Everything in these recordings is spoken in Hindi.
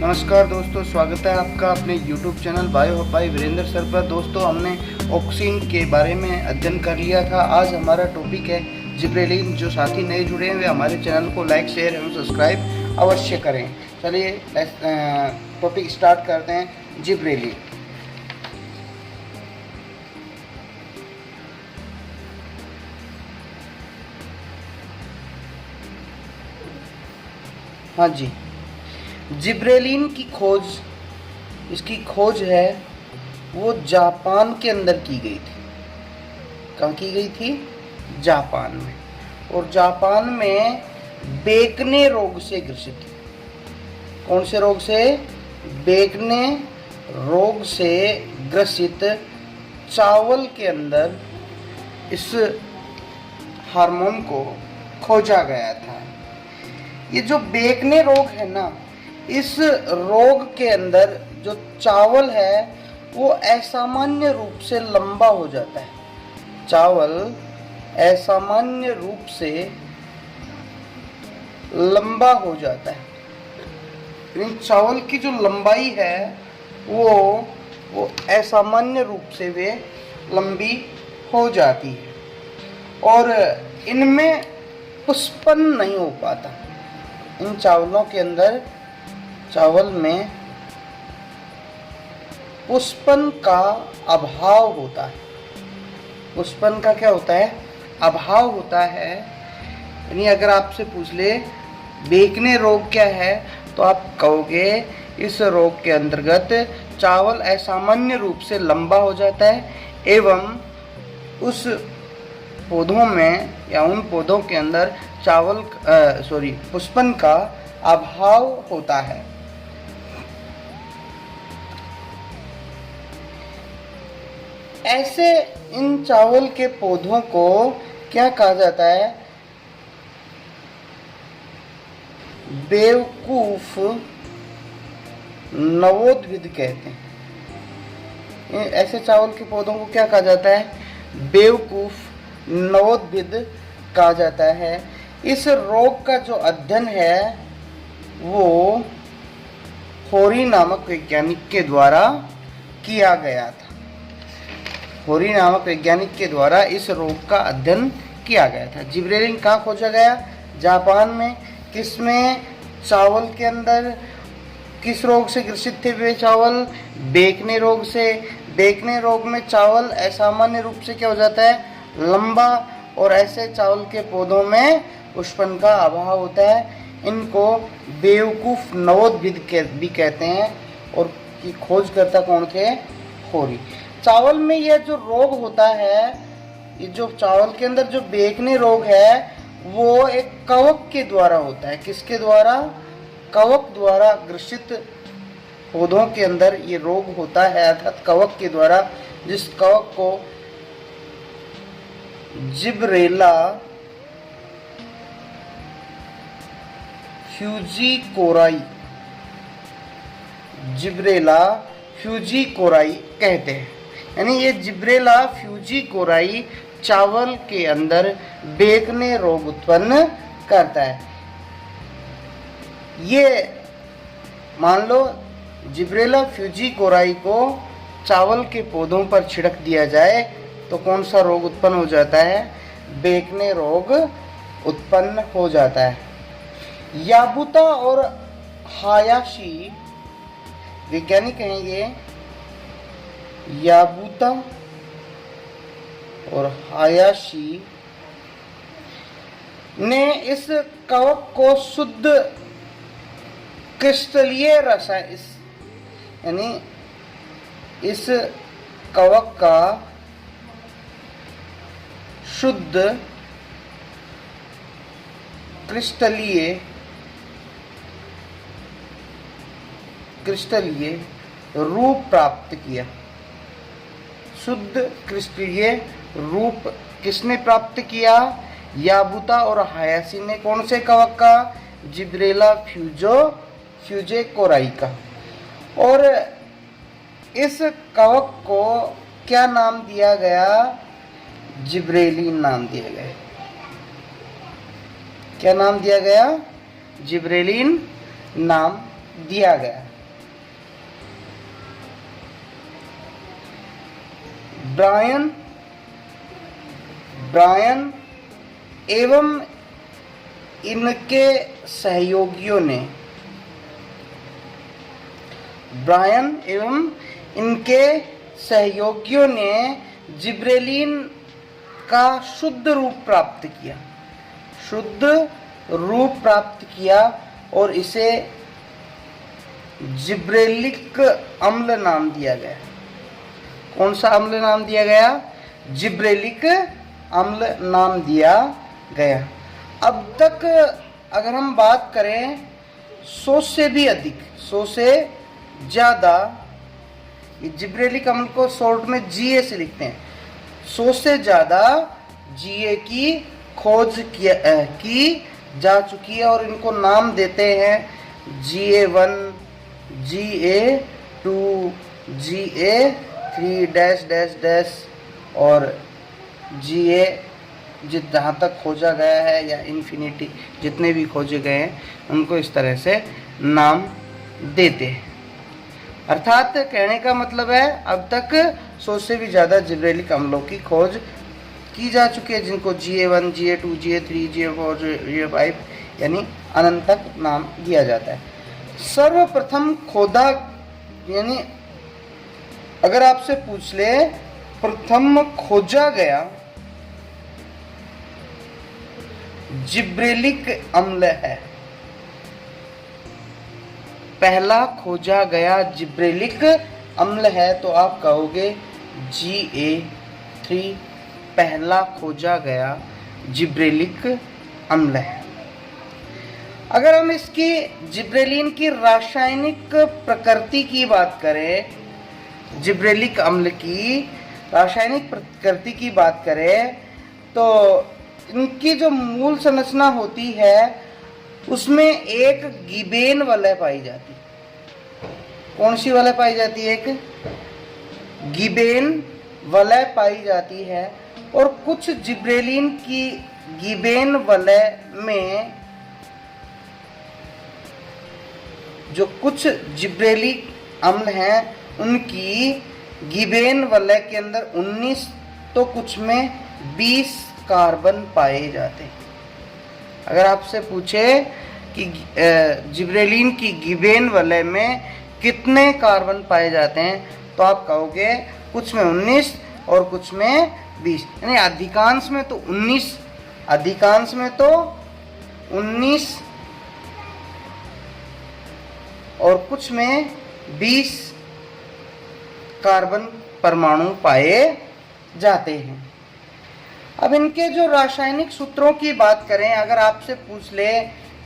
नमस्कार दोस्तों, स्वागत है आपका अपने YouTube channel bio by Virendra sir पर। दोस्तों, हमने ऑक्सीन के बारे में अध्ययन कर लिया था। आज हमारा टॉपिक है जिब्रेलिन। जो साथी नए जुड़े हैं वे हमारे चैनल को लाइक, शेयर एवं सब्सक्राइब अवश्य करें। चलिए टॉपिक स्टार्ट करते हैं। जिब्रेलिन। हाँ जी, जिब्रेलिन की खोज, इसकी खोज है वो जापान के अंदर की गई थी। कहाँ की गई थी? जापान में। और जापान में बेकने रोग से ग्रसित। कौन से रोग से? बेकने रोग से ग्रसित चावल के अंदर इस हार्मोन को खोजा गया था। ये जो बेकने रोग है ना, इस रोग के अंदर जो चावल है वो असामान्य रूप से लंबा हो जाता है। चावल असामान्य रूप से लंबा हो जाता है। चावल की जो लंबाई है वो असामान्य रूप से वे लंबी हो जाती है और इनमें पुष्पन नहीं हो पाता। इन चावलों के अंदर, चावल में पुष्पन का अभाव होता है। पुष्पन का क्या होता है? अभाव होता है। यानी अगर आपसे पूछ ले बेकने रोग क्या है, तो आप कहोगे इस रोग के अंतर्गत चावल असामान्य रूप से लंबा हो जाता है एवं उस पौधों में या उन पौधों के अंदर पुष्पन का अभाव होता है। ऐसे इन चावल के पौधों को क्या कहा जाता है? बेवकूफ नवोद्भिद कहते हैं। ऐसे चावल के पौधों को क्या कहा जाता है? बेवकूफ नवोद्भिद कहा जाता है। इस रोग का जो अध्ययन है वो होरी नामक वैज्ञानिक के द्वारा किया गया था। होरी नामक वैज्ञानिक के द्वारा इस रोग का अध्ययन किया गया था। जिब्रेलिन कहाँ खोजा गया? जापान में। किसमें? चावल के अंदर। किस रोग से ग्रसित थे वे चावल? बेकने रोग से। बेकने रोग में चावल असामान्य रूप से क्या हो जाता है? लंबा। और ऐसे चावल के पौधों में पुष्पन का अभाव होता है। इनको बेवकूफ नवोद्भिद भी कहते हैं। और की खोजकर्ता कौन थे? होरी। चावल में यह जो रोग होता है, ये जो चावल के अंदर जो बेकने रोग है वो एक कवक के द्वारा होता है। किसके द्वारा? कवक द्वारा ग्रसित पौधों के अंदर ये रोग होता है, अर्थात कवक के द्वारा, जिस कवक को जिब्रेला फ्यूजिकोराई, जिब्रेला फ्यूजिकोराई कहते हैं। यानी ये जिब्रेला फ्यूजिकोराई चावल के अंदर बेकने रोग उत्पन्न करता है। ये मान लो जिब्रेला फ्यूजिकोराई को चावल के पौधों पर छिड़क दिया जाए तो कौन सा रोग उत्पन्न हो जाता है? बेकने रोग उत्पन्न हो जाता है। याबुता और हायाशी वैज्ञानिक हैं ये। याबुता और हायाशी ने इस कवक को शुद्ध क्रिस्टलीय रसायन, यानी इस कवक का शुद्ध क्रिस्टलीय रूप प्राप्त किया। शुद्ध क्रिस्टलीय रूप किसने प्राप्त किया? याबुता और हायाशी ने। कौन से कवक का? जिब्रेला फ्यूजिकोराई का। और इस कवक को क्या नाम दिया गया? जिब्रेलिन नाम दिया गया। क्या नाम दिया गया? जिब्रेलिन नाम दिया गया। ब्रायन ब्रायन एवं इनके सहयोगियों ने ब्रायन एवं इनके सहयोगियों ने जिब्रेलिन का शुद्ध रूप प्राप्त किया, शुद्ध रूप प्राप्त किया और इसे जिब्रेलिक अम्ल नाम दिया गया। कौन सा अम्ल नाम दिया गया? जिब्रेलिक अम्ल नाम दिया गया। अब तक अगर हम बात करें 100 से भी अधिक, 100 से ज़्यादा, जिब्रेलिक अम्ल को शॉर्ट में GA से लिखते हैं, 100 से ज़्यादा GA की खोज की जा चुकी है और इनको नाम देते हैं GA1, GA2, GA3 और GA जहाँ तक खोजा गया है या इन्फिनिटी जितने भी खोजे गए हैं उनको इस तरह से नाम देते हैं। अर्थात कहने का मतलब है अब तक 100 से भी ज़्यादा जिब्रेलिक अम्लों की खोज की जा चुकी है, जिनको GA1, GA2, GA3, GA4, GA5 यानी अनंत तक नाम दिया जाता है। सर्वप्रथम खोदा, यानी अगर आपसे पूछ ले प्रथम खोजा गया जिब्रेलिक अम्ल है, पहला खोजा गया जिब्रेलिक अम्ल है, तो आप कहोगे GA3 पहला खोजा गया जिब्रेलिक अम्ल है। अगर हम इसकी जिब्रेलिन की रासायनिक प्रकृति की बात करें, जिब्रेलिक अम्ल की रासायनिक प्रकृति की बात करें, तो इनकी जो मूल संरचना होती है उसमें एक गिबेन वलय पाई जाती है। कौन सी वलय पाई जाती है? एक गिबेन वलय पाई जाती है। और कुछ जिब्रेलिन की गिबेन वलय में, जो कुछ जिब्रेलिक अम्ल हैं उनकी गिबेन वलय के अंदर 19 तो कुछ में 20 कार्बन पाए जाते हैं। अगर आपसे पूछे कि जिब्रेलिन की गिबेन वलय में कितने कार्बन पाए जाते हैं, तो आप कहोगे कुछ में 19 और कुछ में 20, यानी अधिकांश में तो 19, अधिकांश में तो 19 और कुछ में 20 कार्बन परमाणु पाए जाते हैं। अब इनके जो रासायनिक सूत्रों की बात करें, अगर आपसे पूछ ले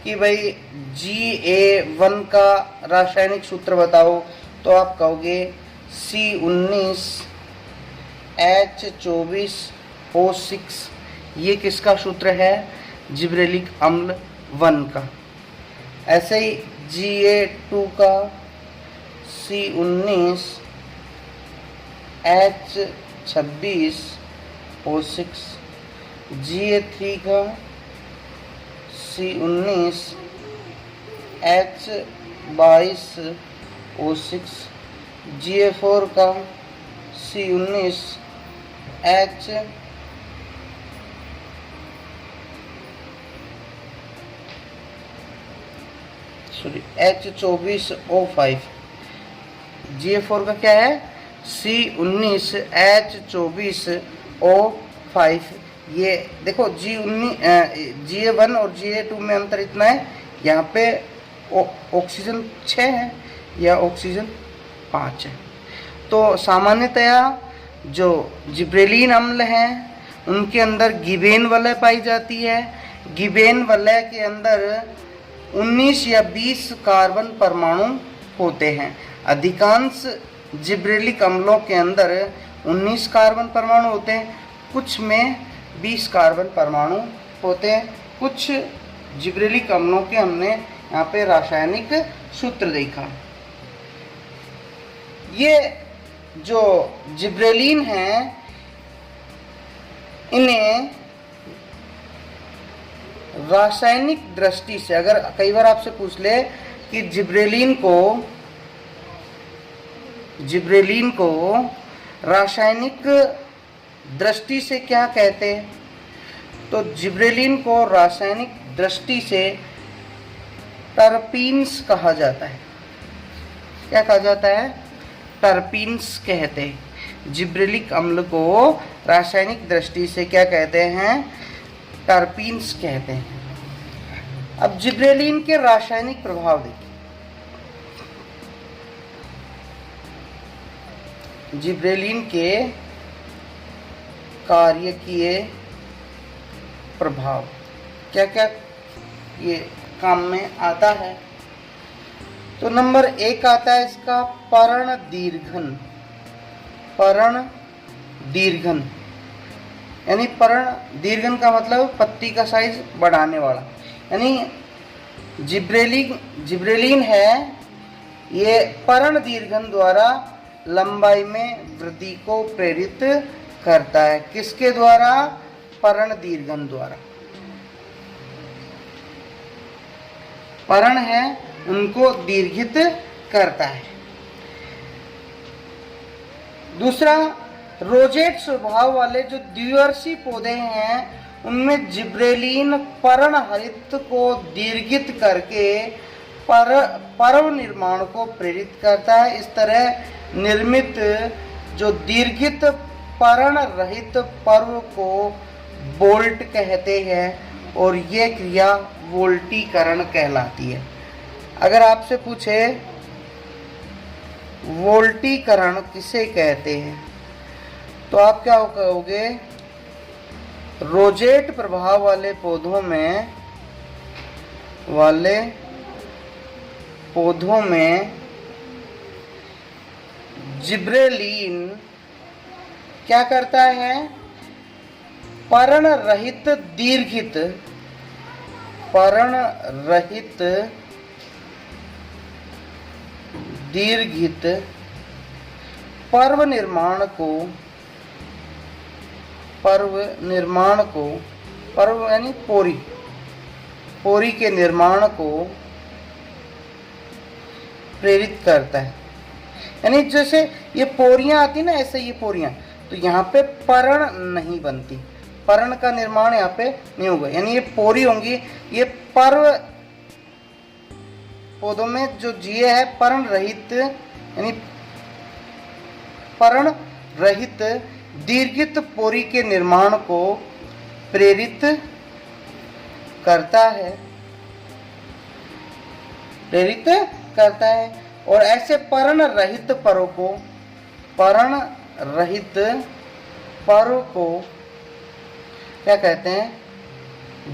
कि भाई GA1 का रासायनिक सूत्र बताओ, तो आप कहोगे C19H24O6। ये किसका सूत्र है? जिब्रेलिक अम्ल 1 का। ऐसे ही GA2 का C19H26O6, GA3 का C19H22O6, GA4 का H24O5। GA4 का क्या है? C19H24O5। ये देखो GA1 और GA2 में अंतर इतना है, यहाँ पे ऑक्सीजन 6 है या ऑक्सीजन 5 है। तो सामान्यतया जो जिब्रेलिन अम्ल हैं उनके अंदर गिबेन वलय पाई जाती है। गिबेन वलय के अंदर 19 या 20 कार्बन परमाणु होते हैं। अधिकांश जिब्रेलिक अम्लों के अंदर 19 कार्बन परमाणु होते हैं, कुछ में 20 कार्बन परमाणु होते हैं। कुछ जिब्रेलिक अम्लों के हमने यहाँ पे रासायनिक सूत्र देखा। ये जो जिब्रेलिन हैं, इन्हें रासायनिक दृष्टि से, अगर कई बार आपसे पूछ ले कि जिब्रेलिन को रासायनिक दृष्टि से क्या कहते हैं? तो जिब्रेलिन को रासायनिक दृष्टि से टर्पीन्स कहा जाता है। क्या कहा जाता है? टर्पीन्स कहते हैं। जिब्रेलिक अम्ल को रासायनिक दृष्टि से क्या कहते हैं? टर्पीन्स कहते हैं। अब जिब्रेलिन के रासायनिक प्रभाव देखिए। जिब्रेलिन के कार्यकीय प्रभाव क्या क्या ये काम में आता है? तो नंबर 1 आता है इसका पर्ण दीर्घन। पर्ण दीर्घन यानी पर्ण दीर्घन का मतलब पत्ती का साइज बढ़ाने वाला। यानी जिब्रेलिन है, ये पर्ण दीर्घन द्वारा लंबाई में वृद्धि को प्रेरित करता है। किसके द्वारा? पर्ण दीर्घन द्वारा। पर्ण है उनको दीर्घित करता है। दूसरा, रोजेट स्वभाव वाले जो द्विवर्षीय पौधे हैं उनमें जिब्रेलिन पर्ण हरित को दीर्घित करके पर्व निर्माण को प्रेरित करता है। इस तरह निर्मित जो दीर्घित पर्ण रहित पर्व को बोल्ट कहते हैं और ये क्रिया वोल्टीकरण कहलाती है। अगर आपसे पूछे वोल्टीकरण किसे कहते हैं तो आप क्या कहोगे? रोजेट प्रभाव वाले पौधों में जिब्रेलिन क्या करता है? पर्ण रहित दीर्घित पर्व निर्माण यानी पोरी के निर्माण को प्रेरित करता है। यानी जैसे ये पोरियां आती ना, ऐसे ये पोरियां, तो यहाँ पे पर्ण नहीं बनती, पर्ण का निर्माण यहाँ पे नहीं होगा। यानी ये पोरी होंगी, ये पर्व पौधों में जो जिए है पर्ण रहित यानी पर्ण रहित दीर्घित पोरी के निर्माण को प्रेरित करता है और ऐसे पर्ण रहित पर्व को क्या कहते हैं?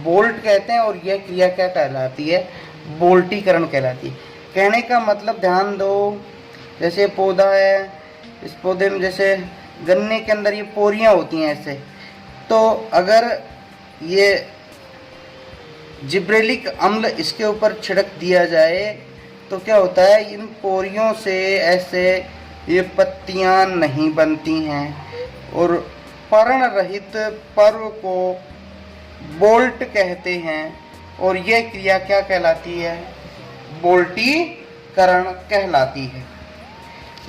बोल्ट कहते हैं। और यह क्रिया क्या कहलाती है? बोल्टीकरण कहलाती है। कहने का मतलब ध्यान दो, जैसे पौधा है, इस पौधे में जैसे गन्ने के अंदर ये पोरियां होती हैं ऐसे, तो अगर ये जिब्रेलिक अम्ल इसके ऊपर छिड़क दिया जाए तो क्या होता है? इन पोरियों से ऐसे ये पत्तियां नहीं बनती हैं और पर्ण रहित पर्व को बोल्ट कहते हैं और यह क्रिया क्या कहलाती है? बोल्टीकरण कहलाती है।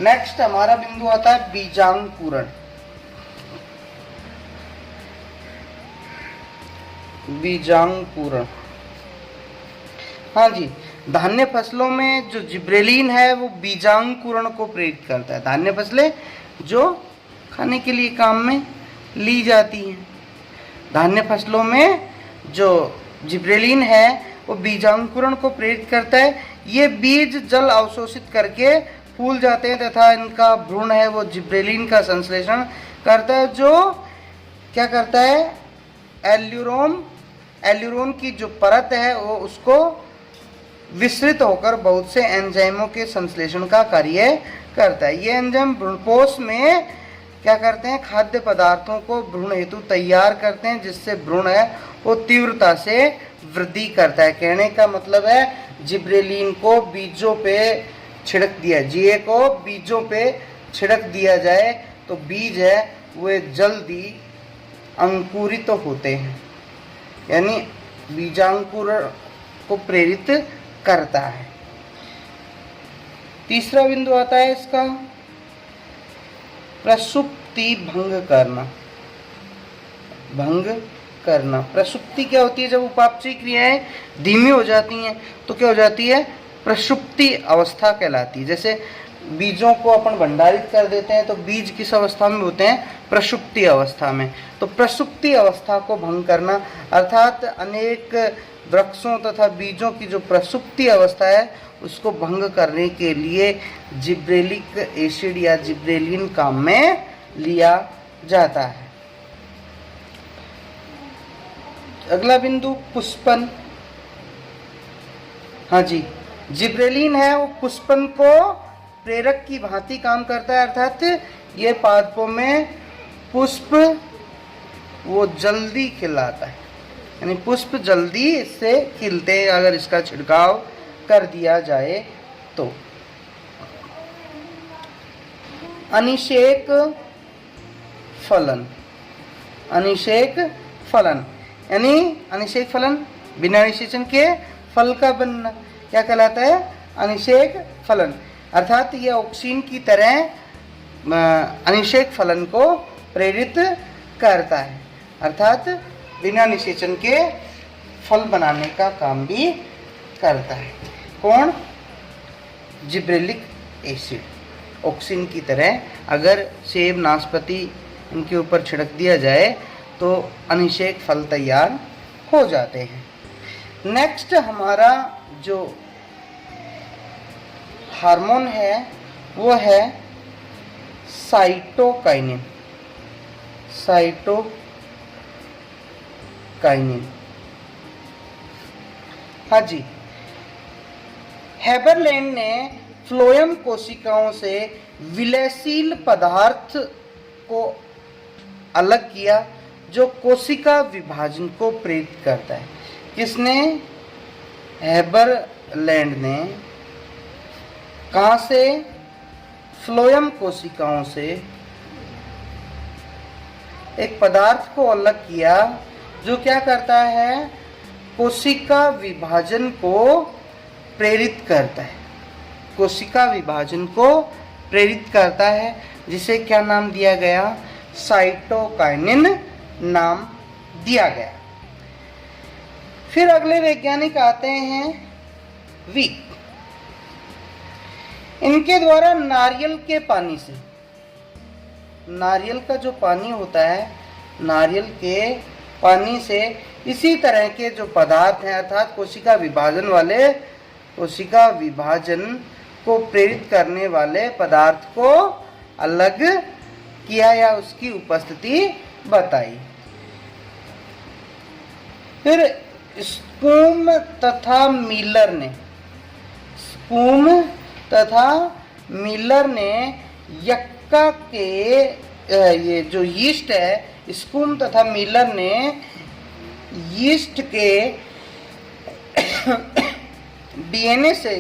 नेक्स्ट हमारा बिंदु आता है बीजांकुरण। हाँ जी, धान्य फसलों में जो जिब्रेलिन है वो बीजांकुरण को प्रेरित करता है। धान्य फसलें जो खाने के लिए काम में ली जाती हैं, धान्य फसलों में जो जिब्रेलिन है वो बीजांकुरण को प्रेरित करता है। ये बीज जल अवशोषित करके फूल जाते हैं तथा इनका भ्रूण है वो जिब्रेलिन का संश्लेषण करता है, जो क्या करता है? एल्यूरोन की जो परत है वो उसको विस्तृत होकर बहुत से एंजाइमों के संश्लेषण का कार्य करता है। ये एंजाइम भ्रूणपोष में क्या करते हैं? खाद्य पदार्थों को भ्रूण हेतु तैयार करते हैं, जिससे भ्रूण है वो तीव्रता से वृद्धि करता है। कहने का मतलब है जिब्रेलिन को बीजों पे छिड़क दिया, जीए को बीजों पे छिड़क दिया जाए तो बीज है वे जल्दी अंकुरित होते हैं, यानी बीजांकुरण को प्रेरित करता है। तीसरा बिंदु आता है इसका प्रसुप्ति भंग करना। भंग करना। प्रसुप्ति क्या होती है? जब उपापचयी क्रियाएं धीमी हो जाती हैं तो क्या हो जाती है? प्रसुप्ति अवस्था कहलाती है। जैसे बीजों को अपन भंडारित कर देते हैं तो बीज किस अवस्था में होते हैं? प्रसुप्ति अवस्था में। तो प्रसुप्ति अवस्था को भंग करना अर्थात अनेक वृक्षों तथा बीजों की जो प्रसुप्ति अवस्था है उसको भंग करने के लिए जिब्रेलिक एसिड या जिब्रेलिन काम में लिया जाता है। अगला बिंदु पुष्पन। हाँ जी, जिब्रेलिन है वो पुष्पन को प्रेरक की भांति काम करता है, अर्थात ये पादपों में पुष्प वो जल्दी खिलाता है, यानी पुष्प जल्दी इससे खिलते हैं अगर इसका छिड़काव कर दिया जाए तो। अनिषेक फलन। अनिषेक फलन यानी अनिषेक फलन बिना निषेचन के फल का बनना क्या कहलाता है? अनिषेक फलन। अर्थात यह ऑक्सीन की तरह अनिषेक फलन को प्रेरित करता है, अर्थात बिना निषेचन के फल बनाने का काम भी करता है। कौन? जिब्रेलिक एसिड ऑक्सीन की तरह अगर सेब नाशपाती इनके ऊपर छिड़क दिया जाए तो अनिषेक फल तैयार हो जाते हैं। नेक्स्ट हमारा जो हार्मोन है वो है साइटोकाइनिन। साइटोकाइनिन, हाँ जी। हेबरलैंड ने फ्लोएम कोशिकाओं से विलयशील पदार्थ को अलग किया जो कोशिका विभाजन को प्रेरित करता है। किसने? हेबरलैंड ने। कहाँ से? फ्लोएम कोशिकाओं से एक पदार्थ को अलग किया जो क्या करता है? कोशिका विभाजन को प्रेरित करता है। कोशिका विभाजन को प्रेरित करता है, जिसे क्या नाम दिया गया? साइटोकाइनिन नाम दिया गया। फिर अगले वैज्ञानिक आते हैं वीक। इनके द्वारा नारियल के पानी से, नारियल का जो पानी होता है, नारियल के पानी से इसी तरह के जो पदार्थ हैं अर्थात कोशिका विभाजन को प्रेरित करने वाले पदार्थ को अलग किया या उसकी उपस्थिति बताई। फिर स्कूम तथा मिलर ने यक्का के ये जो यीस्ट है, स्कूम तथा मिलर ने यीस्ट के डीएनए से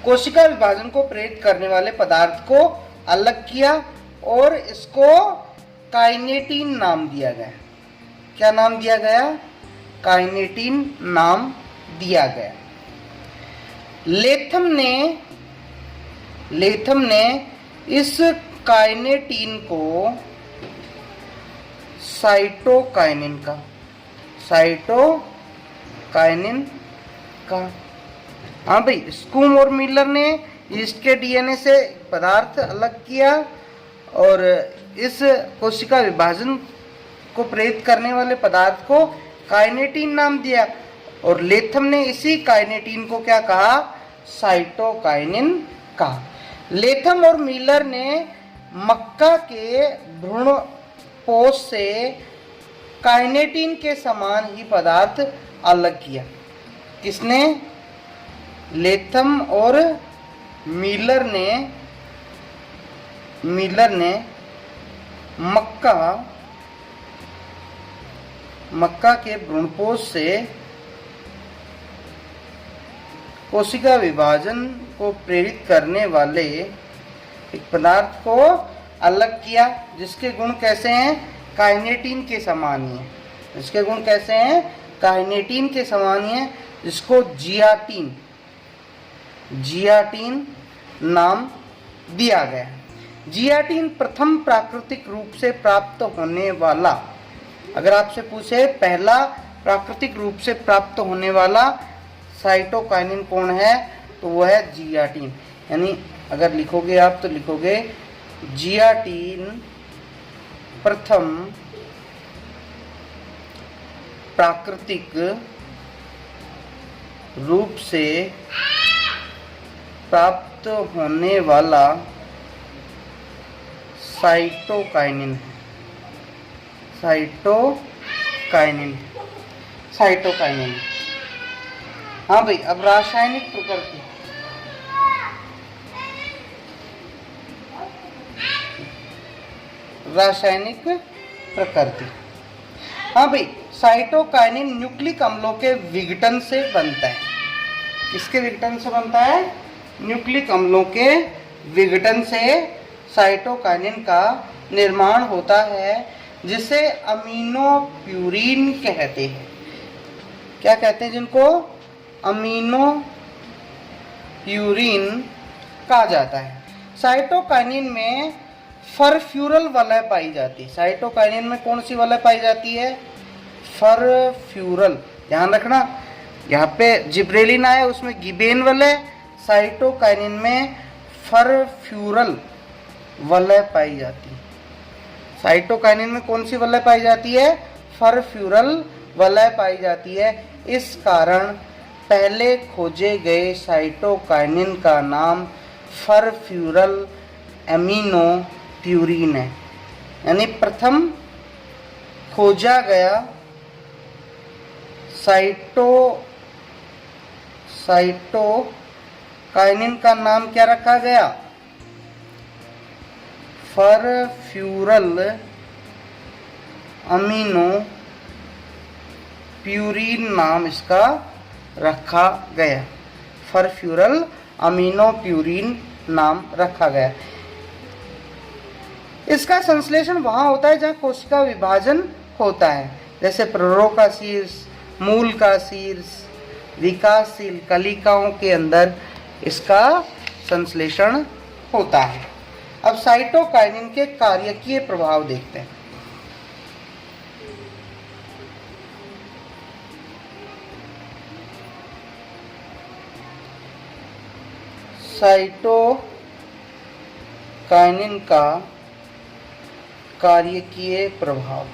कोशिका विभाजन को प्रेरित करने वाले पदार्थ को अलग किया और इसको काइनेटिन नाम दिया गया। क्या नाम दिया गया? काइनेटिन नाम दिया गया। लेथम ने इस काइनेटिन को साइटोकाइनिन का हाँ भाई, स्कूम और मिलर ने यीस्ट के डीएनए से पदार्थ अलग किया और इस कोशिका विभाजन को प्रेरित करने वाले पदार्थ को काइनेटिन नाम दिया और लेथम ने इसी काइनेटिन को क्या कहा? साइटोकाइनिन कहा। लेथम और मिलर ने मक्का के भ्रूणपोष से काइनेटिन के समान ही पदार्थ अलग किया। किसने? लेथम और मिलर ने मक्का के भ्रूणपोष से कोशिका विभाजन को प्रेरित करने वाले एक पदार्थ को अलग किया जिसके गुण कैसे हैं? काइनेटिन के समान ही है। इसके गुण कैसे हैं? काइनेटिन के समान ही है, जिसको जियाटिन नाम दिया गया। जियाटिन प्रथम प्राकृतिक रूप से प्राप्त होने वाला अगर आपसे पूछे पहला प्राकृतिक रूप से प्राप्त होने वाला साइटोकाइनिन कौन है, तो वह है जियाटिन। यानी अगर लिखोगे आप तो लिखोगे जियाटिन प्रथम प्राकृतिक रूप से प्राप्त होने वाला साइटोकाइनिन है। साइटोकाइनिन हाँ भाई। अब रासायनिक प्रकृति, रासायनिक प्रकृति। हाँ भाई, साइटोकाइनिन न्यूक्लिक अम्लों के विघटन से बनता है। किसके विघटन से बनता है? न्यूक्लिक अम्लों के विघटन से साइटोकाइनिन का निर्माण होता है, जिसे अमीनो प्यूरिन कहते हैं। क्या कहते हैं जिनको? अमीनो प्यूरिन कहा जाता है। साइटोकाइनिन में फरफ्यूरल वलय पाई जाती है। साइटोकाइनिन में कौन सी वलय पाई जाती है? फरफ्यूरल। ध्यान रखना, यहाँ पे जिब्रेलिन आया, उसमें गिबेन वलय। साइटोकाइनिन में फरफ्यूरल वलय पाई जाती है। साइटोकाइनिन में कौन सी वलय पाई जाती है? फरफ्यूरल वलय पाई जाती है। इस कारण पहले खोजे गए साइटोकाइनिन का नाम फरफ्यूरल एमिनो प्यूरिन है। यानी प्रथम खोजा गया साइटोकाइनिन का नाम क्या रखा गया? फरफ्यूरल अमीनो प्यूरिन नाम इसका रखा गया। फरफ्यूरल अमीनो प्यूरिन नाम रखा गया। इसका संश्लेषण वहां होता है जहां कोशिका विभाजन होता है, जैसे प्ररोह का शीर्ष, मूल का शीर्ष, विकासशील कलिकाओं के अंदर इसका संश्लेषण होता है। अब साइटोकाइनिन के कार्यकीय प्रभाव देखते हैं। साइटोकाइनिन का कार्यकीय प्रभाव,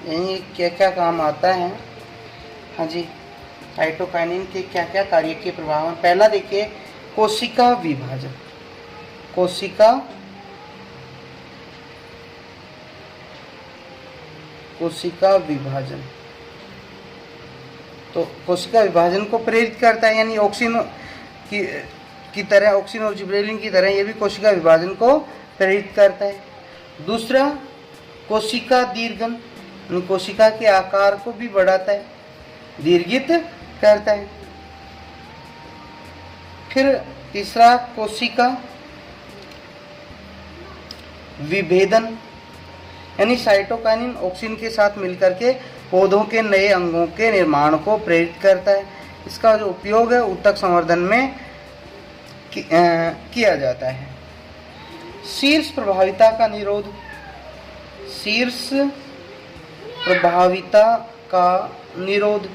यानी क्या क्या काम आता है। हाँ जी, साइटोकाइनिन के क्या क्या कार्यकीय प्रभाव हैं। पहला देखिए, कोशिका विभाजन। कोशिका विभाजन तो कोशिका विभाजन को प्रेरित करता है, यानी ऑक्सीन की तरह, ऑक्सीन और जिब्रेलिन की तरह ये भी कोशिका विभाजन को प्रेरित करता है। दूसरा, कोशिका दीर्घन, यानी कोशिका के आकार को भी बढ़ाता है, दीर्घित करता है। फिर तीसरा, कोशिका विभेदन, यानी साइटोकाइनिन ऑक्सीन के साथ मिलकर के पौधों के नए अंगों के निर्माण को प्रेरित करता है। इसका जो उपयोग है ऊतक संवर्धन में किया जाता है। शीर्ष प्रभाविता का निरोध। शीर्ष प्रभाविता का निरोध,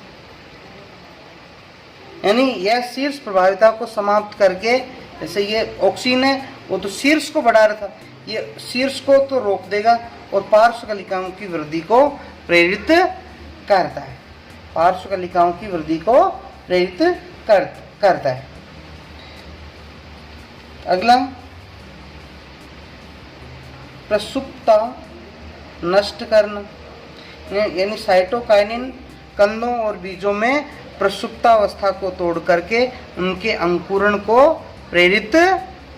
यानी यह शीर्ष प्रभाविता को समाप्त करके, जैसे ये ऑक्सीन है वो तो शीर्ष को बढ़ा रहा था, ये शीर्ष को तो रोक देगा और पार्श्व कलिकाओं की वृद्धि को प्रेरित करता है। पार्श्व कलिकाओं की वृद्धि को प्रेरित करता है। अगला, प्रसुप्ता नष्ट करना, यानी साइटोकाइनिन कंदों और बीजों में प्रसुप्तावस्था को तोड़ करके उनके अंकुरण को प्रेरित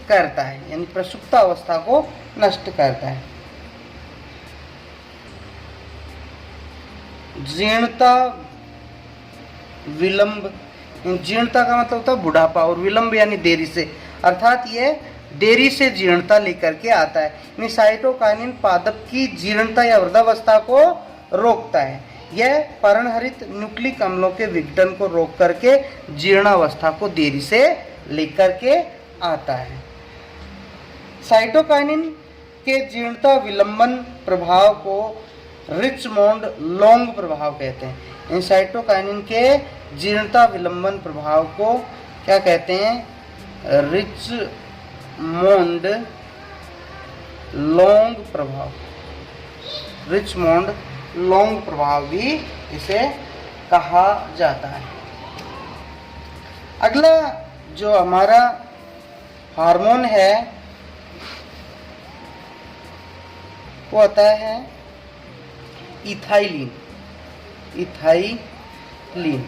करता है, यानी प्रसुप्तावस्था को नष्ट करता है। जीर्णता विलंब, जीर्णता का मतलब होता है बुढ़ापा, और विलंब यानी देरी से, अर्थात ये देरी से जीर्णता लेकर के आता है। यानी साइटोकाइनिन पादप की जीर्णता या वृद्धावस्था को रोकता है। यह पर्णहरित न्यूक्लिक अम्लों के विघटन को रोक करके जीर्णावस्था को देरी से लेकर के आता है। साइटोकाइनिन के जीर्णता विलंबन प्रभाव को रिचमोंड लॉन्ग प्रभाव कहते हैं। इन साइटोकाइनिन के जीर्णता विलंबन प्रभाव को क्या कहते हैं? रिचमोंड लॉन्ग प्रभाव। रिचमोंड लॉन्ग प्रभाव भी इसे कहा जाता है। अगला जो हमारा हार्मोन है वो आता है इथाइलिन। इथाइलिन,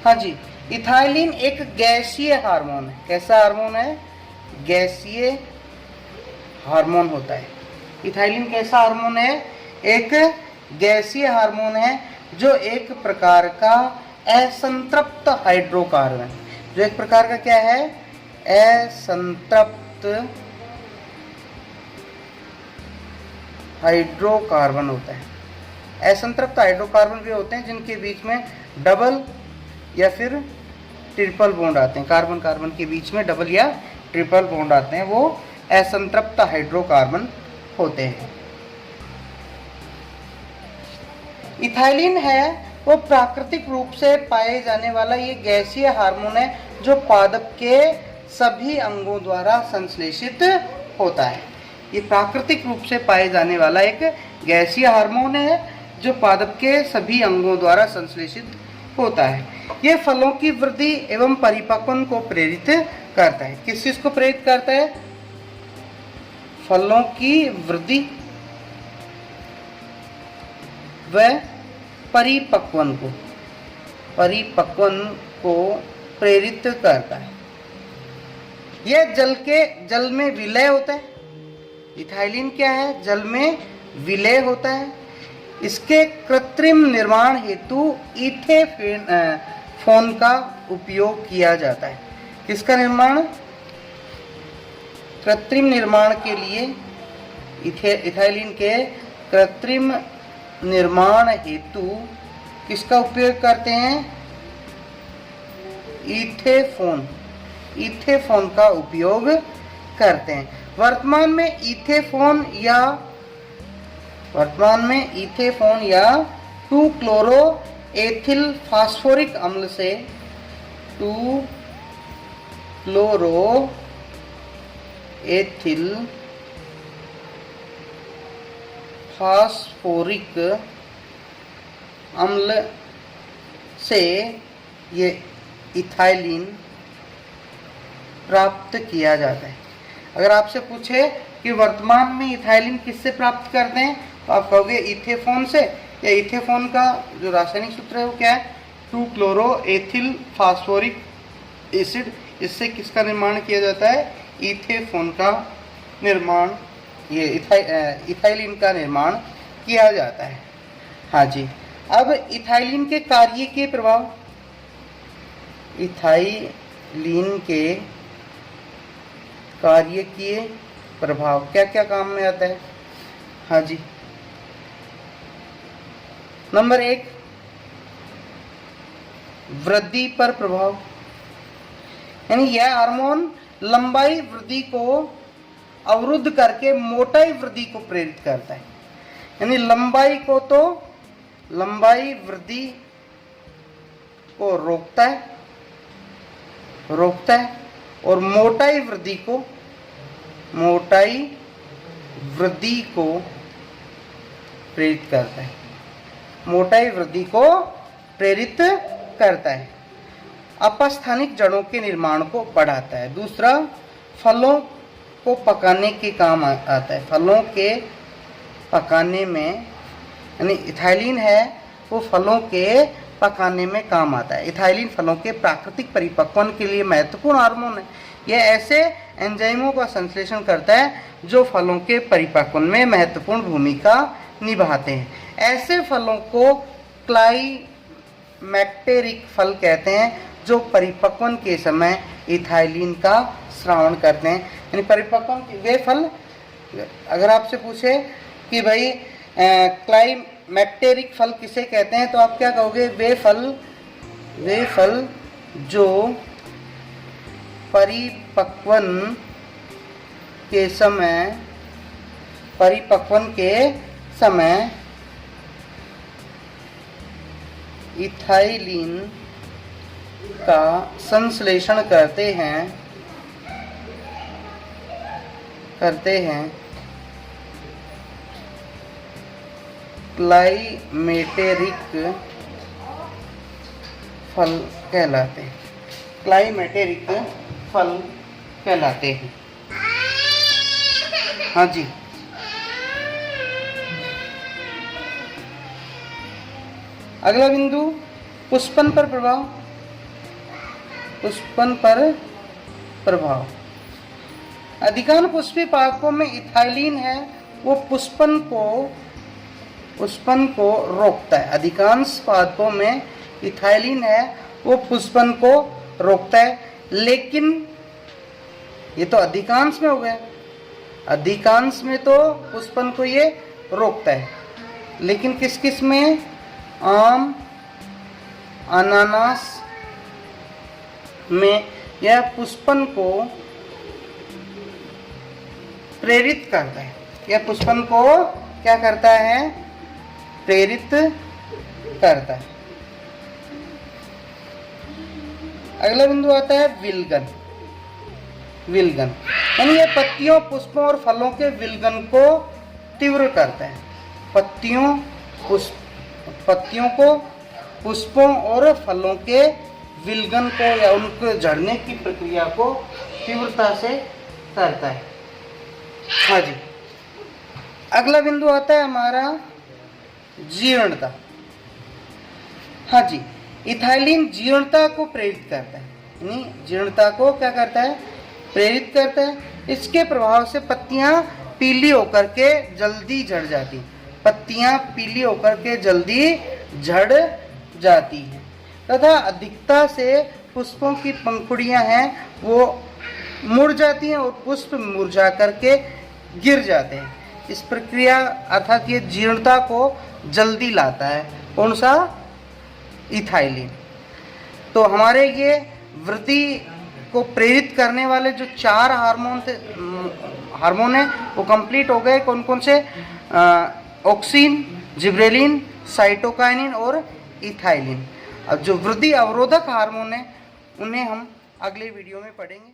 हाँ जी, इथाइलिन एक गैसीय हार्मोन है। कैसा हार्मोन है? गैसीय हार्मोन होता है। इथाइलिन कैसा हार्मोन है? एक गैसीय हार्मोन है जो एक प्रकार का असंतृप्त हाइड्रोकार्बन, जो एक प्रकार का क्या है? असंतृप्त हाइड्रोकार्बन होता है। असंतृप्त हाइड्रोकार्बन भी होते हैं जिनके बीच में डबल या फिर ट्रिपल बॉन्ड आते हैं। कार्बन कार्बन के बीच में डबल या ट्रिपल बॉन्ड आते हैं, वो असंतृप्त हाइड्रोकार्बन होते हैं। इथाइलिन है वो प्राकृतिक रूप से पाए जाने वाला ये गैसीय हार्मोन है जो पादप के सभी अंगों द्वारा संश्लेषित होता है। ये प्राकृतिक रूप से पाए जाने वाला एक गैसीय हार्मोन है जो पादप के सभी अंगों द्वारा संश्लेषित होता है। ये फलों की वृद्धि एवं परिपक्वन को प्रेरित करता है। किस चीज को प्रेरित करता है? फलों की वृद्धि व परिपक्वन को प्रेरित करता है। यह जल में विलय होता है। इथाइलिन क्या है? जल में विलय होता है। इसके कृत्रिम निर्माण हेतु इथेफोन का उपयोग किया जाता है। किसका निर्माण? कृत्रिम निर्माण के लिए इथाइलिन के कृत्रिम निर्माण हेतु किसका उपयोग करते हैं? इथेफोन का उपयोग करते हैं। वर्तमान में इथेफोन या 2-क्लोरो एथिल फास्फोरिक अम्ल से 2-क्लोरो एथिल फास्फोरिक अम्ल से ये इथाइलिन प्राप्त किया जाता है। अगर आपसे पूछे कि वर्तमान में इथाइलिन किससे प्राप्त करते हैं तो आप कहोगे इथेफोन से। या इथेफोन का जो रासायनिक सूत्र है वो क्या है? 2-क्लोरो एथिल फास्फोरिक एसिड। इससे किसका निर्माण किया जाता है? इथेफोन का निर्माण, ये इथाइलिन का निर्माण किया जाता है। हाँ जी, अब इथाइलिन के कार्य के प्रभाव। इथाइलिन के कार्य किए प्रभाव क्या क्या काम में आता है? हाँ जी, नंबर 1, वृद्धि पर प्रभाव, यानी यह हार्मोन लंबाई वृद्धि को अवरुद्ध करके मोटाई वृद्धि को प्रेरित करता है। यानी लंबाई वृद्धि को रोकता है और मोटाई वृद्धि को प्रेरित करता है। मोटाई वृद्धि को प्रेरित करता है। अपस्थानिक जड़ों के निर्माण को बढ़ाता है। दूसरा, फलों को पकाने के काम आता है। फलों के पकाने में, यानी इथाइलिन है वो फलों के पकाने में काम आता है। इथाइलिन फलों के प्राकृतिक परिपक्वन के लिए महत्वपूर्ण हार्मोन है। यह ऐसे एंजाइमों का संश्लेषण करता है जो फलों के परिपक्वन में महत्वपूर्ण भूमिका निभाते हैं। ऐसे फलों को क्लाइमैक्टेरिक फल कहते हैं जो परिपक्वन के समय इथाइलिन का स्रावन करते हैं। यानी परिपक्वन वे फल, अगर आपसे पूछे कि भाई क्लाइमैक्टेरिक फल किसे कहते हैं तो आप क्या कहोगे? वे फल जो परिपक्वन के समय परिपक्वन के समय इथाइलिन का संश्लेषण करते हैं क्लाइमेटेरिक फल कहलाते हैं। क्लाइमेटेरिक फल कहलाते हैं। हाँ जी, अगला बिंदु पुष्पन पर प्रभाव। पुष्पन पर प्रभाव, अधिकांश पुष्पीय पादपों में इथाइलिन है, वो पुष्पन को रोकता है। अधिकांश पादपों में इथाइलिन है, वो पुष्पन को रोकता है। लेकिन ये तो अधिकांश में हो गया, अधिकांश में तो पुष्पन को ये रोकता है, लेकिन किस किस में? आम, अनानास में यह पुष्पन को प्रेरित करता है। यह पुष्पन को क्या करता है? प्रेरित करता है। अगला बिंदु आता है विलगन। विलगन यानी यह पत्तियों, पुष्पों और फलों के विलगन को तीव्र करता है। पत्तियों को, पुष्पों और फलों के विलगन को या उनके झड़ने की प्रक्रिया को तीव्रता से करता है। हाँ जी, अगला बिंदु आता है हमारा जीर्णता। हाँ जी, इथाइलिन जीर्णता को प्रेरित करता है, यानी जीर्णता को क्या करता है? प्रेरित करता है। इसके प्रभाव से पत्तियां पीली होकर के जल्दी झड़ जाती, पत्तियां पीली होकर के जल्दी झड़ जाती हैं तथा अधिकता से पुष्पों की पंखुड़ियां हैं वो मुड़ जाती हैं और पुष्प मुरझा करके गिर जाते हैं। इस प्रक्रिया अर्थात ये जीर्णता को जल्दी लाता है। कौन सा? इथाइलिन। तो हमारे ये वृद्धि को प्रेरित करने वाले जो 4 हार्मोन है वो कंप्लीट हो गए। कौन कौन से? ऑक्सिन, जिब्रेलिन, साइटोकाइनिन और इथाइलिन। अब जो वृद्धि अवरोधक हार्मोन है उन्हें हम अगले वीडियो में पढ़ेंगे।